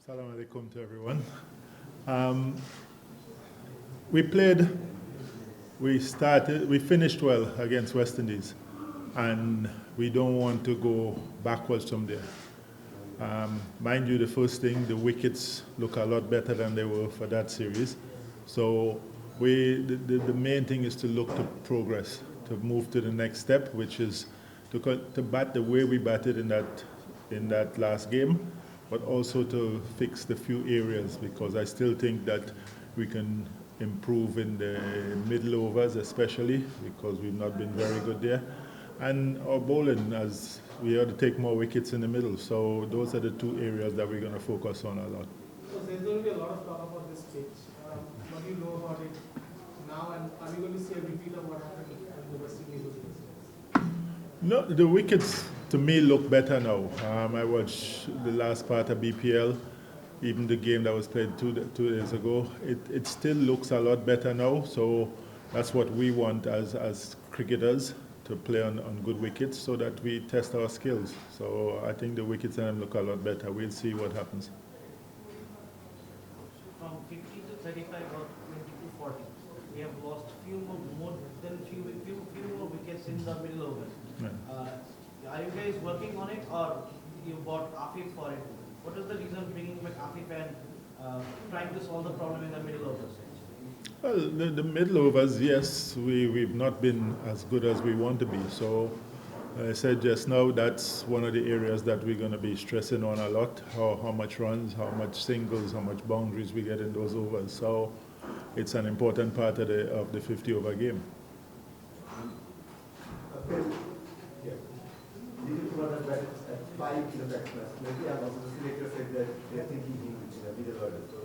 Assalamu alaikum to everyone. Um, we finished well against West Indies, and we don't want to go backwards from there. Mind you, the first thing, the wickets look a lot better than they were for that series. So the main thing is to look to progress, to move to the next step, which is to bat the way we batted in that last game, but also to fix the few areas, because I still think that we can improve in the middle overs especially, because we've not been very good there. And our bowling, as we ought to take more wickets in the middle. So those are the two areas that we're going to focus on a lot. So there's going to be a lot of talk about this pitch. What do you know about it now, and are we going to see a repeat of what happened in the West Indies? No, the wickets to me look better now. I watched the last part of BPL, even the game that was played two days ago. It still looks a lot better now. So that's what we want as cricketers, to play on good wickets so that we test our skills. So I think the wickets look a lot better. We'll see what happens. From 50 to 35 or 20 to 40, we have lost few more wickets in the middle overs. Yeah. Are you guys working on it, or you bought Afif for it? What is the reason bringing back Afif and trying to solve the problem in the middle overs? Well, the middle overs, yes, we've not been as good as we want to be. So I said just now, that's one of the areas that we're going to be stressing on a lot, how much runs, how much singles, how much boundaries we get in those overs. So it's an important part of the 50-over game. Yeah. Leading to another bat at 5 kilo batsmen. Maybe I'm also the selector said that they're thinking him in the middle order. So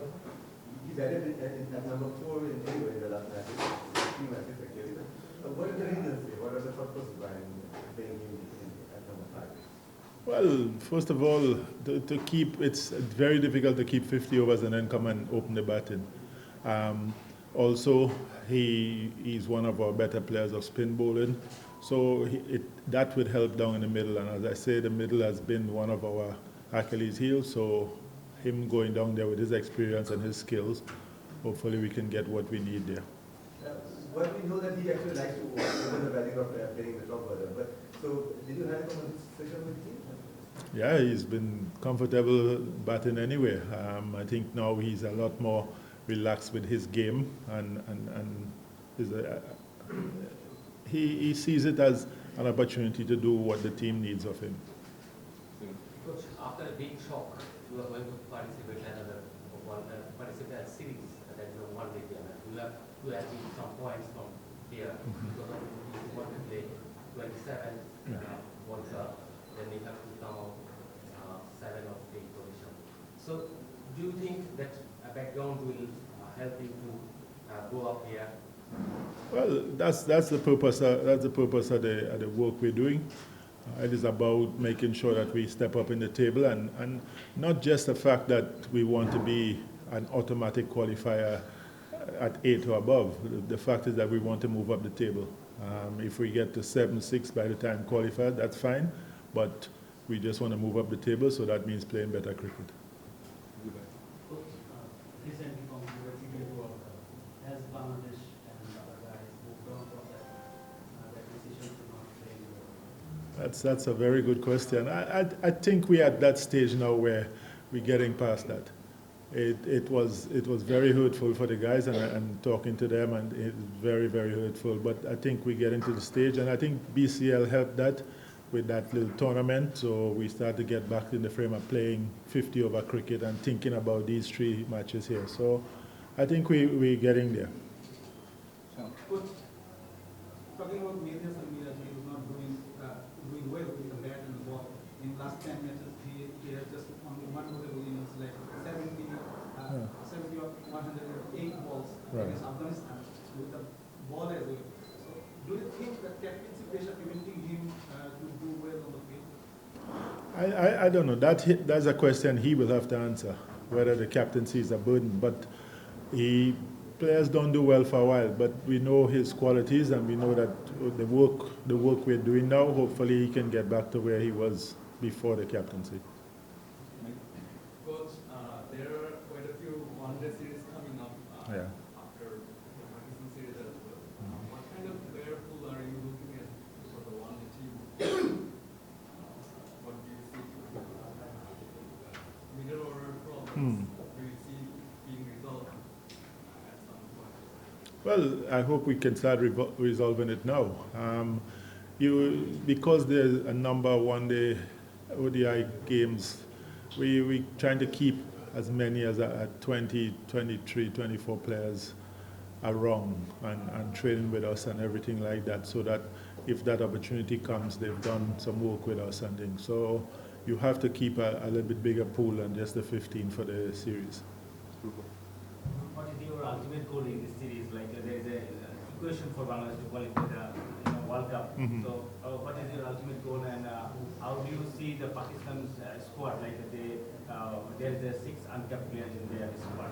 he batted at number 4 in anyway in the last match. 3 matches actually. What are the reasons? What are the thought process behind playing him at number 5? Well, first of all, it's very difficult to keep 50 overs and then come and open the batting. Also, he's one of our better players of spin bowling. So that would help down in the middle. And as I say, the middle has been one of our Achilles' heels. So him going down there with his experience and his skills, hopefully we can get what we need there. Well, we know that he actually likes to open the batting of playing the top order. But so, did you have a conversation with him? Yeah, he's been comfortable batting anyway. I think now he's a lot more relaxed with his game, and he sees it as an opportunity to do what the team needs of him. Coach, after a big shock, you are going to participate participate series, that is a one-day game. You have to achieve some points from here because of you want to play 27 World Cup, then you have to come out 7 or 8 position. So, do you think that a background will help you to go up here? Well, that's the purpose. That's the purpose of the work we're doing. It is about making sure that we step up in the table, and not just the fact that we want to be an automatic qualifier at 8 or above. The fact is that we want to move up the table. If we get to 7-6 by the time qualified, that's fine. But we just want to move up the table, so that means playing better cricket. Recently from the T20 World Cup, has Bangladesh and other guys moved on from that decision to not play in the World Cup? That's a very good question. I think we're at that stage now where we're getting past that. It was very hurtful for the guys, and I'm talking to them, and it's very, very hurtful. But I think we're getting to the stage, and I think BCL helped that with that little tournament. So we start to get back in the frame of playing 50-over cricket and thinking about these 3 matches here. So I think we're getting there. Coach, talking about Mehdi Samir, he was not doing well with the bat and the ball. In last 10 matches, he has just only one notable innings, like 70 or 108 balls against Afghanistan with the ball as well. So, do you think that captaincy pressure preventing him to do well on the field? I don't know. That's a question he will have to answer, whether the captaincy is a burden. But players don't do well for a while. But we know his qualities, and we know that the work we're doing now, hopefully he can get back to where he was before the captaincy. Coach, there are quite a few one-day series coming up Yeah. after the Pakistan series as well. What kind of player pool are you looking at for the one-day team? What do you see? Middle order problems do you see being resolved at some point? Well, I hope we can start resolving it now. Because there's a number of one-day ODI games, we trying to keep as many as 20, 23, 24 players around and training with us and everything like that, so that if that opportunity comes, they've done some work with us and things. So you have to keep a little bit bigger pool than just the 15 for the series. What is your ultimate goal in this series? Like there is a equation for Bangladesh to qualify the World Cup. So what is your ultimate goal, and how do you see the Pakistan's squad? Like there is 6 uncapped players in their squad.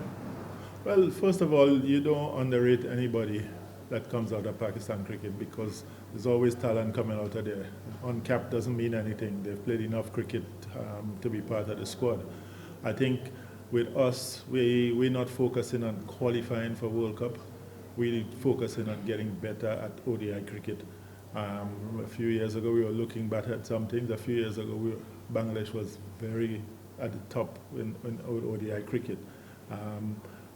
Well, first of all, you don't underrate anybody that comes out of Pakistan cricket, because there's always talent coming out of there. Uncapped doesn't mean anything. They've played enough cricket to be part of the squad. I think with us, we're not focusing on qualifying for World Cup. We're focusing on getting better at ODI cricket. A few years ago, we were looking back at some things. A few years ago, Bangladesh was very at the top in ODI cricket.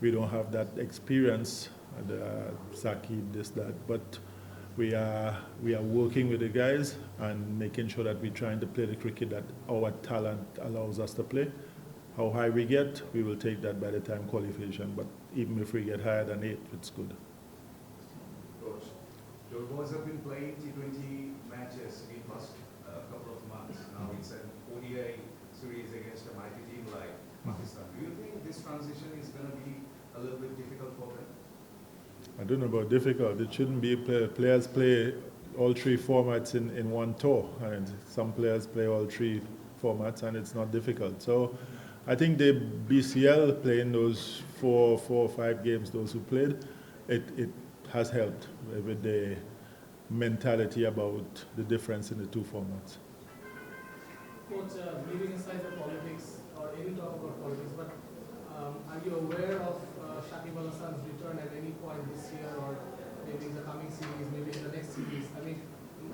We don't have that experience, Saqib, this, that, but we are working with the guys and making sure that we're trying to play the cricket that our talent allows us to play. How high we get, we will take that by the time qualification, but even if we get higher than 8, it's good. Coach, your boys have been playing T20 matches in the past couple of months. Now it's an ODI series against a mighty team like Pakistan. Do you think this transition is going to be a little bit difficult for them? I don't know about difficult. It shouldn't be. Players play all 3 formats in one tour, and some players play all 3 formats, and it's not difficult. So I think the BCL playing those 4 or 5 games, those who played, it has helped with the mentality about the difference in the 2 formats. Coach, leaving aside the politics or any talk about politics, but are you aware of Shakib Al Hasan's return at any point this year, or maybe in the coming series, maybe in the next series? I mean,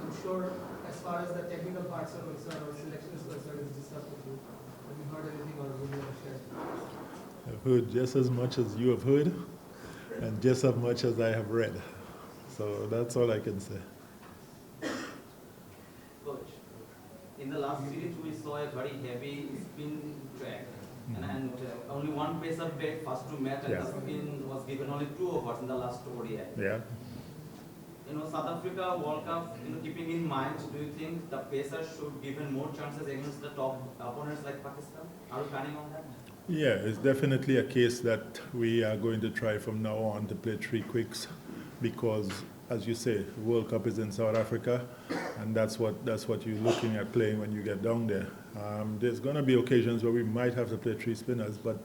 I'm sure as far as the technical parts are concerned or selection is concerned, it's discussed with you. Have you heard anything, or will you share? I've heard just as much as you have heard, and just as much as I have read. So that's all I can say. Coach, in the last series we saw a very heavy spin track, and only one pacer played first 2 matches, and the spin was given only 2 overs in the last ODI. Yeah. South Africa World Cup, keeping in mind, do you think the pacers should given more chances against the top opponents like Pakistan? Are you planning on that? Yeah, it's definitely a case that we are going to try from now on to play 3 quicks, because, as you say, the World Cup is in South Africa, and that's what you're looking at playing when you get down there. There's going to be occasions where we might have to play 3 spinners, but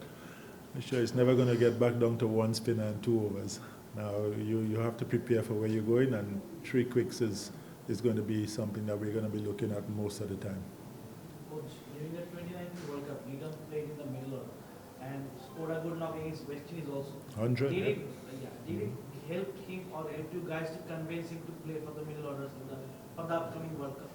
I'm sure it's never going to get back down to 1 spinner and 2 overs. Now you have to prepare for where you're going, and 3 quicks is going to be something that we're going to be looking at most of the time. Coach, during the 2019 World Cup, Needham played in the middle order and scored a good knock against West Indies also. 100. Did it help him or help you guys to convince him to play for the middle orders for the upcoming World Cup?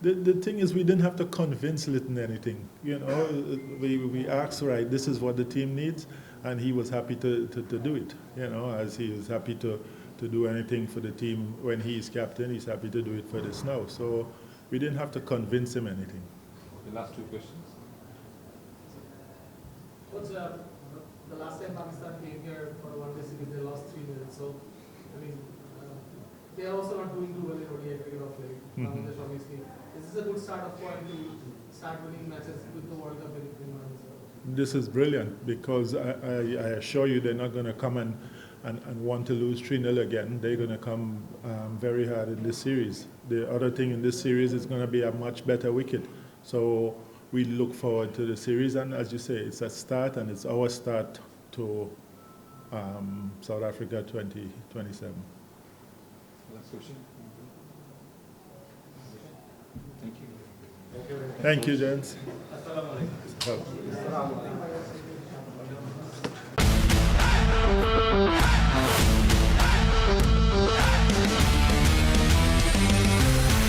The thing is, we didn't have to convince Litton anything. We asked, right, this is what the team needs, and he was happy to do it. As he is happy to do anything for the team when he is captain, he's happy to do it for this now. So we didn't have to convince him anything. The last 2 questions. Coach, the last time Pakistan came here for a one-day series, they lost 3 minutes. So, I mean, they are also not doing too well in ODI cricket of late. Bangladesh, obviously. Is this a good start of point to start winning matches with the World Cup in mind? This is brilliant, because I assure you they're not going to come and want to lose 3-0 again. They're going to come very hard in this series. The other thing in this series is going to be a much better wicket. So we look forward to the series, and as you say, it's a start, and it's our start to South Africa 2027. Last question. Thank you. Thank you, gents. Assalamu alaikum. Help.